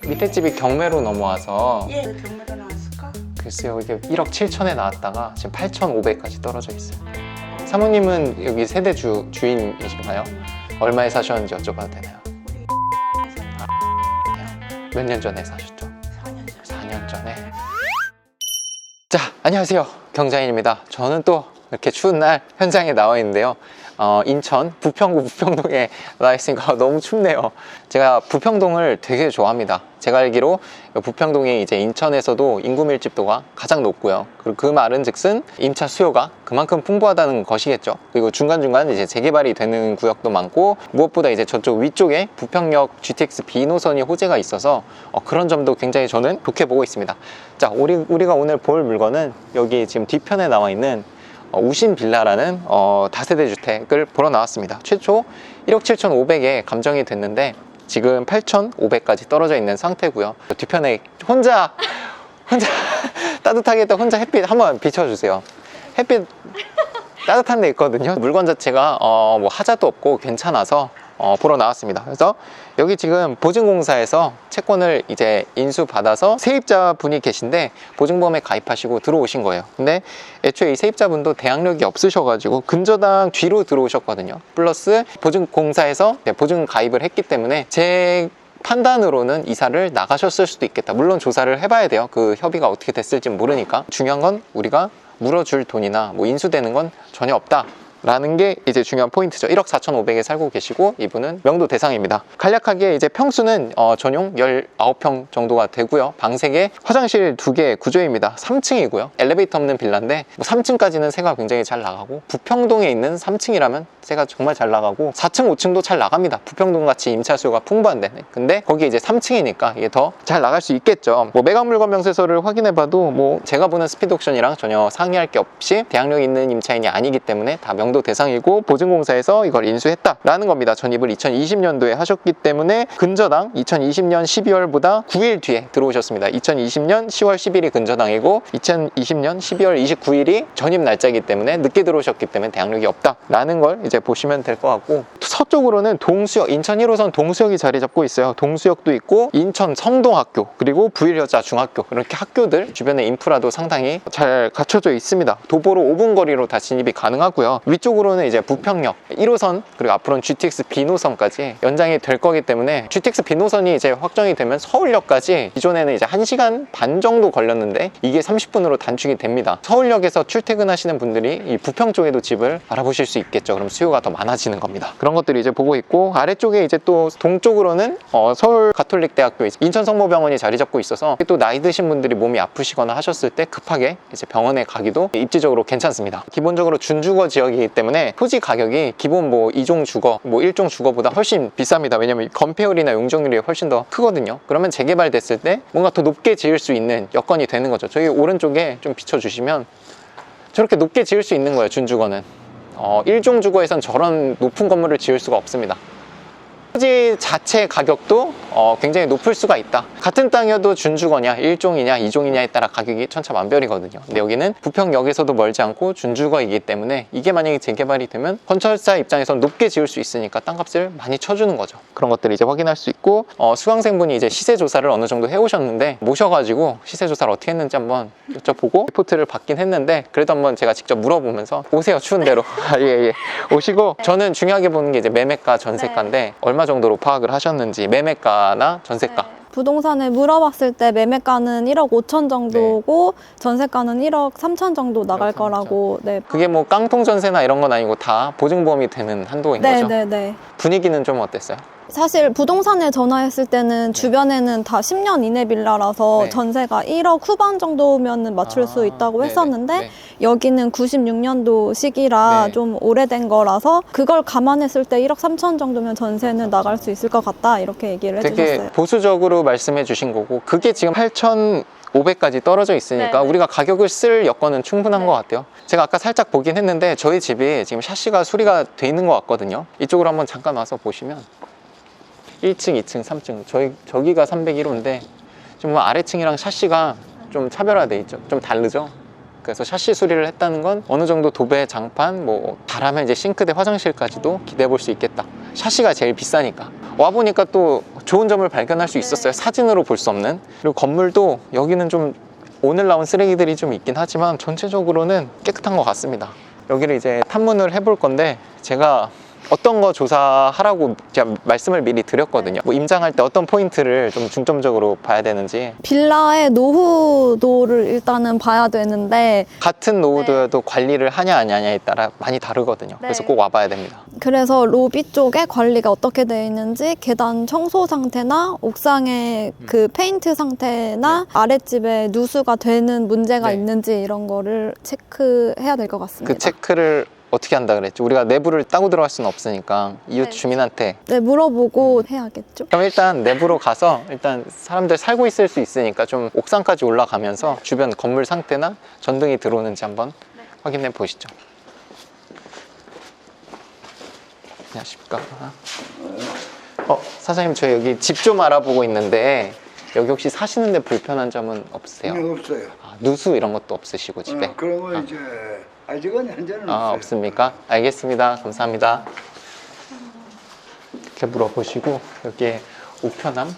밑에 집이 경매로 넘어와서 예, 경매로 나왔을까? 글쎄요, 이게 1억 7천에 나왔다가 지금 8,500까지 떨어져 있어요. 사모님은 여기 세대 주인이신가요? 얼마에 사셨는지 여쭤봐도 되나요? 몇 년 전에 사셨죠? 4년 전. 4년 전에. 자, 안녕하세요, 경자인입니다. 저는 또 이렇게 추운 날 현장에 나와 있는데요. 인천 부평구 부평동에 나와 있으니까 너무 춥네요. 제가 부평동을 되게 좋아합니다. 제가 알기로 부평동이 이제 인천에서도 인구 밀집도가 가장 높고요. 그리고 그 말은 즉슨 임차 수요가 그만큼 풍부하다는 것이겠죠. 그리고 중간중간 이제 재개발이 되는 구역도 많고, 무엇보다 이제 저쪽 위쪽에 부평역 GTX B 노선이 호재가 있어서 그런 점도 굉장히 저는 좋게 보고 있습니다. 자, 우리가 오늘 볼 물건은 여기 지금 뒤편에 나와 있는 우신 빌라라는 다세대 주택을 보러 나왔습니다. 최초 1억 7,500에 감정이 됐는데 지금 8,500까지 떨어져 있는 상태고요. 뒤편에 혼자 따뜻하게 혼자 햇빛 한번 비춰주세요. 햇빛 따뜻한 데 있거든요. 물건 자체가 뭐 하자도 없고 괜찮아서 보러 나왔습니다. 그래서 여기 지금 보증공사에서 채권을 이제 인수받아서 세입자분이 계신데 보증보험에 가입하시고 들어오신 거예요. 근데 애초에 이 세입자분도 대항력이 없으셔가지고 근저당 뒤로 들어오셨거든요. 플러스 보증공사에서 보증 가입을 했기 때문에 제 판단으로는 이사를 나가셨을 수도 있겠다. 물론 조사를 해봐야 돼요. 그 협의가 어떻게 됐을지 모르니까. 중요한 건 우리가 물어줄 돈이나 뭐 인수되는 건 전혀 없다 라는 게 이제 중요한 포인트죠. 1억 4,500에 살고 계시고 이분은 명도 대상입니다. 간략하게 이제 평수는 전용 19평 정도가 되고요. 방 3개, 화장실 2개 구조입니다. 3층이고요. 엘리베이터 없는 빌라인데 뭐 3층까지는 새가 굉장히 잘 나가고, 부평동에 있는 3층이라면 새가 정말 잘 나가고 4층, 5층도 잘 나갑니다. 부평동 같이 임차 수요가 풍부한데. 근데 거기 이제 3층이니까 이게 더 잘 나갈 수 있겠죠. 뭐 매각 물건 명세서를 확인해 봐도 뭐 제가 보는 스피드 옥션이랑 전혀 상의할 게 없이 대항력 있는 임차인이 아니기 때문에 다 명도 대상이고 보증공사에서 이걸 인수했다라는 겁니다. 전입을 2020년도에 하셨기 때문에 근저당 2020년 12월보다 9일 뒤에 들어오셨습니다. 2020년 10월 10일이 근저당이고 2020년 12월 29일이 전입 날짜이기 때문에 늦게 들어오셨기 때문에 대항력이 없다라는 걸 이제 보시면 될 것 같고, 서쪽으로는 동수역, 인천 1호선 동수역이 자리 잡고 있어요. 동수역도 있고 인천 성동학교, 그리고 부일여자 중학교, 이렇게 학교들 주변에 인프라도 상당히 잘 갖춰져 있습니다. 도보로 5분 거리로 다 진입이 가능하고요. 위쪽으로는 이제 부평역 1호선, 그리고 앞으로는 GTX B 노선까지 연장이 될 거기 때문에 GTX B 노선이 이제 확정이 되면 서울역까지 기존에는 이제 1시간 반 정도 걸렸는데 이게 30분으로 단축이 됩니다. 서울역에서 출퇴근하시는 분들이 이 부평 쪽에도 집을 알아보실 수 있겠죠. 그럼 수요가 더 많아지는 겁니다. 그런 것들이 이제 보고 있고, 아래쪽에 이제 또 동쪽으로는 서울 가톨릭대학교, 인천 성모병원이 자리 잡고 있어서 또 나이 드신 분들이 몸이 아프시거나 하셨을 때 급하게 이제 병원에 가기도 입지적으로 괜찮습니다. 기본적으로 준주거 지역이기 때문에 토지 가격이 기본 뭐 2종 주거, 뭐 1종 주거보다 훨씬 비쌉니다. 왜냐면 건폐율이나 용적률이 훨씬 더 크거든요. 그러면 재개발 됐을 때 뭔가 더 높게 지을 수 있는 여건이 되는 거죠. 저희 오른쪽에 좀 비춰주시면 저렇게 높게 지을 수 있는 거예요. 준주거는 1종 주거에선 저런 높은 건물을 지을 수가 없습니다. 토지 자체 가격도 굉장히 높을 수가 있다. 같은 땅이어도 준주거냐 1종이냐 2종이냐에 따라 가격이 천차만별이거든요. 근데 여기는 부평역에서도 멀지 않고 준주거이기 때문에 이게 만약에 재개발이 되면 건설사 입장에서는 높게 지을 수 있으니까 땅값을 많이 쳐주는 거죠. 그런 것들을 이제 확인할 수 있고, 수강생분이 이제 시세 조사를 어느 정도 해오셨는데 모셔가지고 시세 조사를 어떻게 했는지 한번 여쭤보고 리포트를 받긴 했는데, 그래도 한번 제가 직접 물어보면서 오세요, 추운 대로. 예. 오시고, 저는 중요하게 보는 게 이제 매매가 전세가인데 얼마 정도로 파악을 하셨는지, 매매가나 전세가. 네. 부동산을 물어봤을 때 매매가는 1억 5천 정도고 전세가는 1억 3천 정도 나갈 1억 3천. 거라고. 네. 그게 뭐 깡통 전세나 이런 건 아니고 다 보증보험이 되는 한도인 거죠? 네네네. 분위기는 좀 어땠어요? 사실 부동산에 전화했을 때는 주변에는 다 10년 이내 빌라라서 네. 전세가 1억 후반 정도면은 맞출 수 있다고 네네. 했었는데 네. 여기는 96년도 시기라 네. 좀 오래된 거라서 그걸 감안했을 때 1억 3천 정도면 전세는 나갈 수 있을 것 같다, 이렇게 얘기를 되게 해주셨어요. 보수적으로 말씀해 주신 거고, 그게 지금 8,500까지 떨어져 있으니까 네네. 우리가 가격을 쓸 여건은 충분한 것 같아요. 제가 아까 살짝 보긴 했는데 저희 집이 지금 샤시가 수리가 돼 있는 것 같거든요. 이쪽으로 한번 잠깐 와서 보시면 1층, 2층, 3층, 저기가 301호인데 좀 아래층이랑 샤시가 좀 차별화돼 있죠. 좀 다르죠. 그래서 샤시 수리를 했다는 건 어느 정도 도배, 장판, 뭐 잘하면 이제 싱크대, 화장실까지도 기대해 볼 수 있겠다. 샤시가 제일 비싸니까. 와보니까 또 좋은 점을 발견할 수 있었어요. 사진으로 볼 수 없는. 그리고 건물도 여기는 좀 오늘 나온 쓰레기들이 좀 있긴 하지만 전체적으로는 깨끗한 것 같습니다. 여기를 이제 탐문을 해볼 건데 제가 어떤 거 조사하라고 제가 말씀을 미리 드렸거든요. 뭐 임장할 때 어떤 포인트를 좀 중점적으로 봐야 되는지. 빌라의 노후도를 일단은 봐야 되는데 같은 노후도여도 관리를 하냐 안 하냐에 따라 많이 다르거든요. 그래서 꼭 와봐야 됩니다. 그래서 로비 쪽에 관리가 어떻게 되어 있는지 계단 청소 상태나 옥상의 그 페인트 상태나 아랫집에 누수가 되는 문제가 네. 있는지 이런 거를 체크해야 될 것 같습니다. 그 체크를 어떻게 한다 그랬죠? 우리가 내부를 따고 들어갈 수는 없으니까 이웃 주민한테. 네, 물어보고 해야겠죠. 그럼 일단 내부로 가서 일단 사람들 살고 있을 수 있으니까 좀 옥상까지 올라가면서 주변 건물 상태나 전등이 들어오는지 한번 확인해 보시죠. 안녕하십니까. 사장님, 저 여기 집 좀 알아보고 있는데 여기 혹시 사시는데 불편한 점은 없으세요? 네, 없어요. 누수 이런 것도 없으시고 집에? 그런 거 이제 아직은 현재는 없어요. 없습니까? 알겠습니다. 감사합니다. 이렇게 물어보시고 여기에 우편함?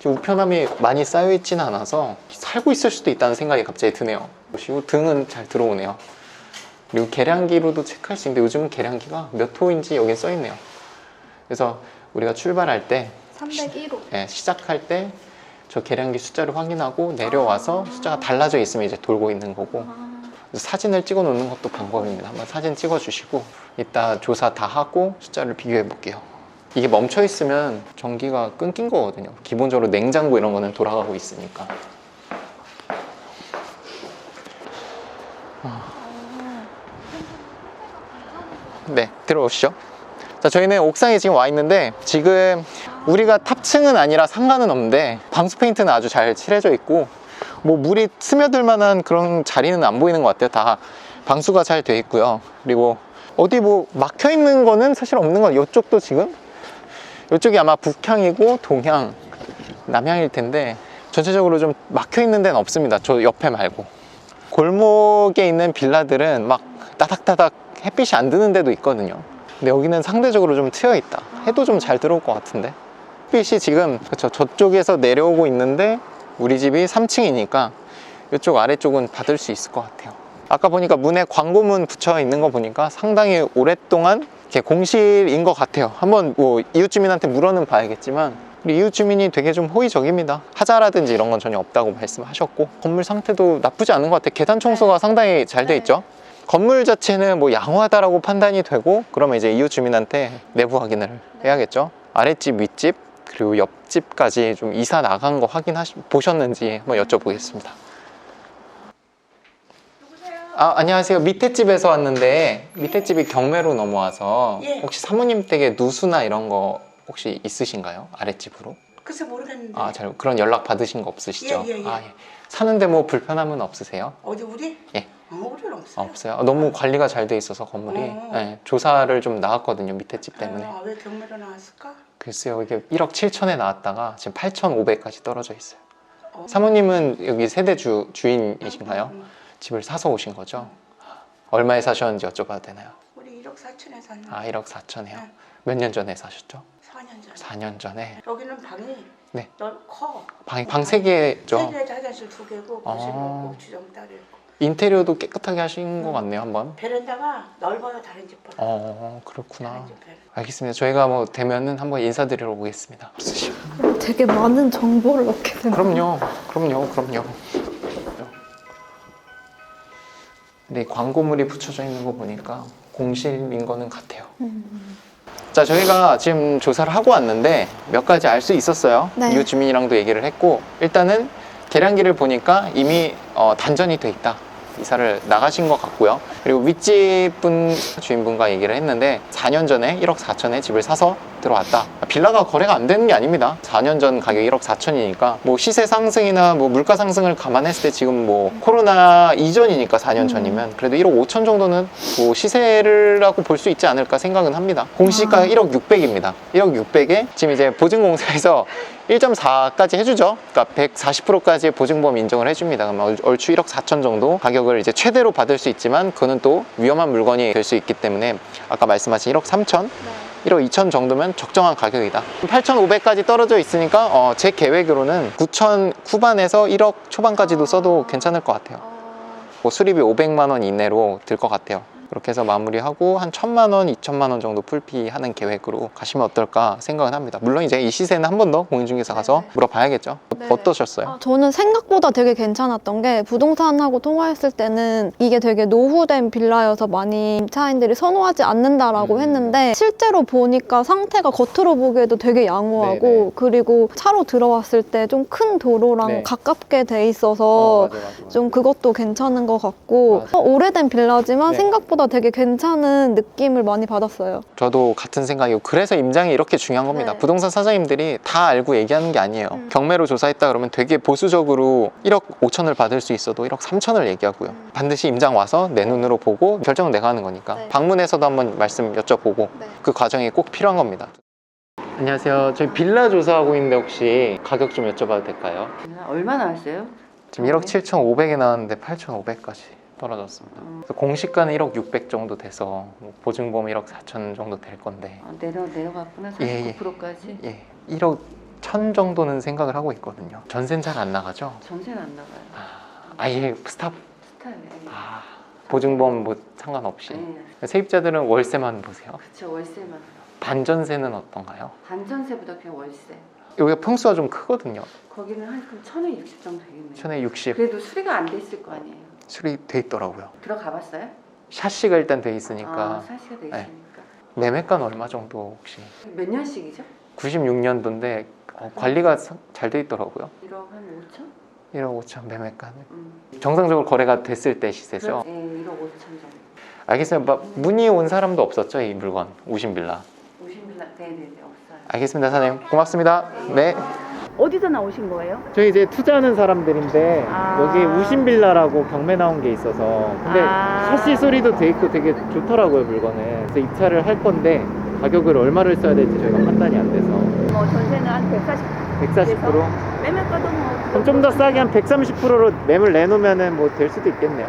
우편함이 많이 쌓여있지는 않아서 살고 있을 수도 있다는 생각이 갑자기 드네요. 보시고 등은 잘 들어오네요. 그리고 계량기로도 체크할 수 있는데 요즘은 계량기가 몇 호인지 여기 써있네요. 그래서 우리가 출발할 때 301호. 시작할 때 저 계량기 숫자를 확인하고 내려와서 숫자가 달라져 있으면 이제 돌고 있는 거고, 사진을 찍어 놓는 것도 방법입니다. 한번 사진 찍어 주시고 이따 조사 다 하고 숫자를 비교해 볼게요. 이게 멈춰 있으면 전기가 끊긴 거거든요. 기본적으로 냉장고 이런 거는 돌아가고 있으니까. 네, 들어오시죠. 자, 저희는 옥상에 지금 와 있는데 지금 우리가 탑층은 아니라 상관은 없는데 방수 페인트는 아주 잘 칠해져 있고 뭐 물이 스며들 만한 그런 자리는 안 보이는 것 같아요. 다 방수가 잘 돼 있고요. 그리고 어디 뭐 막혀 있는 거는 사실 없는 건 이쪽도 지금 이쪽이 아마 북향이고 동향, 남향일 텐데 전체적으로 좀 막혀 있는 데는 없습니다. 저 옆에 말고. 골목에 있는 빌라들은 막 따닥따닥 햇빛이 안 드는 데도 있거든요. 근데 여기는 상대적으로 좀 트여 있다. 해도 좀 잘 들어올 것 같은데. 햇빛이 지금 저쪽에서 내려오고 있는데 우리 집이 3층이니까 이쪽 아래쪽은 받을 수 있을 것 같아요. 아까 보니까 문에 광고문 붙여 있는 거 보니까 상당히 오랫동안 이렇게 공실인 것 같아요. 한번 뭐 이웃 주민한테 물어는 봐야겠지만 우리 이웃 주민이 되게 좀 호의적입니다. 하자라든지 이런 건 전혀 없다고 말씀하셨고 건물 상태도 나쁘지 않은 것 같아요. 계단 청소가 상당히 잘 돼 있죠. 건물 자체는 뭐 양호하다라고 판단이 되고 그러면 이제 이웃 주민한테 내부 확인을 해야겠죠. 아랫집, 윗집 그리고 옆집까지 좀 이사 나간 거 보셨는지 한번 여쭤보겠습니다. 안녕하세요. 밑에 집에서 왔는데 밑에 집이 경매로 넘어와서 혹시 사모님 댁에 누수나 이런 거 혹시 있으신가요? 아랫집으로? 글쎄 모르겠는데. 그런 연락 받으신 거 없으시죠? 예. 사는데 뭐 불편함은 없으세요? 어디 우리? 예. 우리는 없어요. 없어요? 너무 관리가 잘 돼 있어서 건물이. 네, 조사를 좀 나왔거든요. 밑에 집 때문에. 왜 경매로 나왔을까? 글쎄요. 이게 1억 7천에 나왔다가 지금 8,500까지 떨어져 있어요. 사모님은 여기 세대 주인이신가요? 집을 사서 오신 거죠? 얼마에 사셨는지 여쭤봐도 되나요? 우리 1억 4천에 샀나? 1억 4천에요? 몇 년 전에 사셨죠? 4년 전에. 4년 전에. 여기는 방이 커. 방 3개죠? 3개 화장실 2개고 거실 있고 주정 따로 있고. 인테리어도 깨끗하게 하신 것 같네요, 한번. 베란다가 넓어요, 다른 집보다. 그렇구나. 다른 집 베란다. 알겠습니다. 저희가 뭐 되면은 한번 인사드리러 오겠습니다. 되게 많은 정보를 얻게 되네요. 그럼요. 근데 광고물이 붙여져 있는 거 보니까 공실인 거는 같아요. 자, 저희가 지금 조사를 하고 왔는데 몇 가지 알 수 있었어요. 네. 이웃 주민이랑도 얘기를 했고 일단은 계량기를 보니까 이미 단전이 돼 있다. 이사를 나가신 것 같고요. 그리고 윗집 주인분과 얘기를 했는데 4년 전에 1억 4천에 집을 사서 들어왔다. 빌라가 거래가 안 되는 게 아닙니다. 4년 전 가격이 1억 4천이니까 뭐 시세 상승이나 뭐 물가 상승을 감안했을 때 지금 뭐 코로나 이전이니까 4년 전이면 그래도 1억 5천 정도는 뭐 시세라고 볼 수 있지 않을까 생각은 합니다. 공시가가 1억 600입니다. 1억 600에 지금 이제 보증공사에서 1.4까지 해주죠. 그러니까 140%까지의 보증보험 인정을 해줍니다. 그러면 얼추 1억 4천 정도 가격을 이제 최대로 받을 수 있지만 그거는 또 위험한 물건이 될 수 있기 때문에 아까 말씀하신 1억 3천 1억 2천 정도면 적정한 가격이다. 8,500까지 떨어져 있으니까 제 계획으로는 9천 후반에서 1억 초반까지도 써도 괜찮을 것 같아요. 뭐 수리비 500만 원 이내로 들 것 같아요. 그렇게 해서 마무리하고 한 1,000만 원, 2천만 원 정도 풀피하는 계획으로 가시면 어떨까 생각은 합니다. 물론 이제 이 시세는 한 번 더 공인중개사 가서 물어봐야겠죠. 어떠셨어요? 저는 생각보다 되게 괜찮았던 게 부동산하고 통화했을 때는 이게 되게 노후된 빌라여서 많이 임차인들이 선호하지 않는다라고 했는데 실제로 보니까 상태가 겉으로 보기에도 되게 양호하고 네네. 그리고 차로 들어왔을 때 좀 큰 도로랑 네. 가깝게 돼 있어서 맞아. 좀 그것도 괜찮은 것 같고 맞아. 오래된 빌라지만 네. 생각보다 되게 괜찮은 느낌을 많이 받았어요. 저도 같은 생각이고 그래서 임장이 이렇게 중요한 겁니다. 네. 부동산 사장님들이 다 알고 얘기하는 게 아니에요. 경매로 조사했다 그러면 되게 보수적으로 1억 5천을 받을 수 있어도 1억 3천을 얘기하고요. 반드시 임장 와서 내 눈으로 보고 결정은 내가 하는 거니까 네. 방문해서도 한번 말씀 여쭤보고 네. 그 과정이 꼭 필요한 겁니다. 안녕하세요. 저희 빌라 조사하고 있는데 혹시 가격 좀 여쭤봐도 될까요? 얼마 나왔어요? 지금 1억 7,500에 나왔는데 8,500까지 떨어졌습니다. 그래서 공시가는 1억 600 정도 돼서 뭐 보증보험 1억 4천 정도 될 건데 내려갔구나. 예. 49%까지. 예, 1억 1천 정도는 생각을 하고 있거든요. 전세는 잘 안 나가죠? 전세는 안 나가요. 아예 스탑? 스타일. 보증보험 뭐 상관없이. 네. 세입자들은 월세만 보세요. 그렇죠. 월세만. 반전세는 어떤가요? 반전세보다 그냥 월세. 여기가 평수가 좀 크거든요. 거기는 한 그럼 1,060 정도 되겠네요. 1060 그래도 수리가 안 돼 있을 거 아니에요. 수리돼 있더라고요. 들어가 봤어요? 샤시가 일단 돼 있으니까. 사시가 돼 네. 있으니까. 매매가는 얼마 정도 혹시? 몇 년씩이죠? 96년도인데 관리가 잘 돼 있더라고요. 1억 한 5천? 1억 5천 매매가는. 정상적으로 거래가 됐을 때 시세죠? 네, 1억 5천 정도. 알겠습니다. 문의 온 사람도 없었죠? 이 물건 우신빌라. 우신빌라 네네네 없어요. 알겠습니다, 사장님. 고맙습니다. 네. 어디서 나오신 거예요? 저희 이제 투자하는 사람들인데 여기 우신빌라라고 경매 나온 게 있어서 근데 샤시 소리도 돼 있고 되게 좋더라고요 물건은. 그래서 입찰을 할 건데 가격을 얼마를 써야 될지 저희가 판단이 안 돼서 뭐 전세는 한 140%? 매매가도 뭐 그럼 좀 더 싸게 한 130%로 매물 내놓으면은 뭐 될 수도 있겠네요.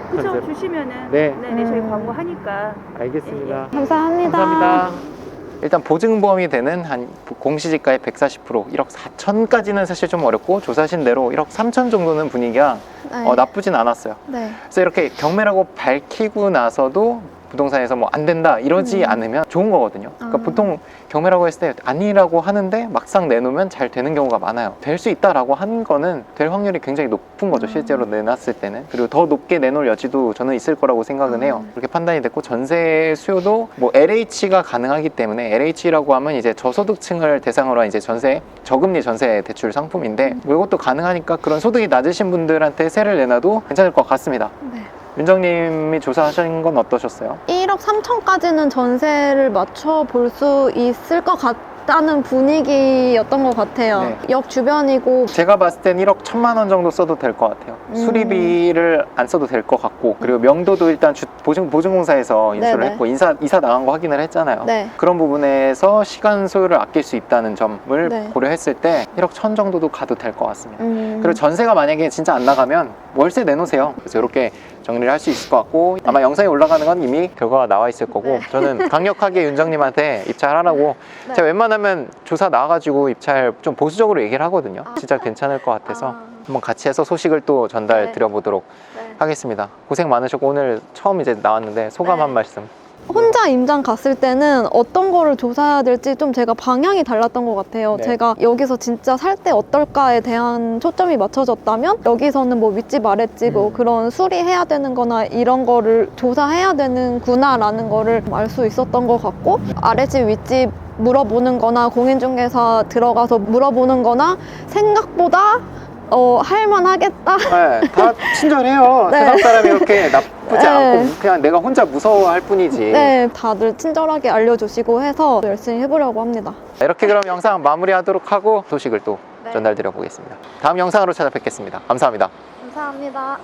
그쵸 전세로. 주시면은 네. 저희 광고하니까 알겠습니다. 감사합니다. 감사합니다. 일단 보증보험이 되는 한 공시지가의 140% 1억 4천까지는 사실 좀 어렵고 조사하신 대로 1억 3천 정도는 분위기가 네. 나쁘진 않았어요. 네. 그래서 이렇게 경매라고 밝히고 나서도 부동산에서 뭐 안 된다 이러지 않으면 좋은 거거든요. 그러니까 보통 경매라고 했을 때 아니라고 하는데 막상 내놓으면 잘 되는 경우가 많아요. 될 수 있다라고 하는 거는 될 확률이 굉장히 높은 거죠. 실제로 내놨을 때는. 그리고 더 높게 내놓을 여지도 저는 있을 거라고 생각은 해요. 그렇게 판단이 됐고 전세 수요도 뭐 LH가 가능하기 때문에 LH라고 하면 이제 저소득층을 대상으로 한 이제 전세 저금리 전세 대출 상품인데 뭐 이것도 가능하니까 그런 소득이 낮으신 분들한테 세를 내놔도 괜찮을 것 같습니다. 네. 윤정님이 조사하신 건 어떠셨어요? 1억 3천까지는 전세를 맞춰 볼 수 있을 것 같다는 분위기였던 것 같아요. 네. 역 주변이고 제가 봤을 땐 1억 1천만 원 정도 써도 될 것 같아요. 수리비를 안 써도 될 것 같고 그리고 명도도 일단 보증공사에서 인수를 네네. 했고 이사 나간 거 확인을 했잖아요. 네. 그런 부분에서 시간 소요를 아낄 수 있다는 점을 네. 고려했을 때 1억 1천 정도도 가도 될 것 같습니다. 음. 그리고 전세가 만약에 진짜 안 나가면 월세 내놓으세요. 그래서 이렇게 정리를 할 수 있을 것 같고 아마 영상이 올라가는 건 이미 결과가 나와 있을 거고 저는 강력하게 윤정님한테 입찰하라고 네. 제가 웬만하면 조사 나와가지고 입찰 좀 보수적으로 얘기를 하거든요. 진짜 괜찮을 것 같아서 한번 같이 해서 소식을 또 전달 네. 드려보도록 네. 하겠습니다. 고생 많으셨고 오늘 처음 이제 나왔는데 소감 네. 한 말씀. 혼자 임장 갔을 때는 어떤 거를 조사해야 될지 좀 제가 방향이 달랐던 것 같아요. 네. 제가 여기서 진짜 살 때 어떨까에 대한 초점이 맞춰졌다면 여기서는 뭐 윗집 아랫집 뭐 그런 수리해야 되는 거나 이런 거를 조사해야 되는구나라는 거를 알 수 있었던 것 같고 아랫집 윗집 물어보는 거나 공인중개사 들어가서 물어보는 거나 생각보다 할만하겠다. 네, 다 친절해요. 네. 세상 사람이 이렇게 나쁘지 네. 않고 그냥 내가 혼자 무서워할 뿐이지. 네, 다들 친절하게 알려주시고 해서 열심히 해보려고 합니다. 이렇게 그럼 영상 마무리하도록 하고 소식을 또 네. 전달드려 보겠습니다. 다음 영상으로 찾아뵙겠습니다. 감사합니다. 감사합니다.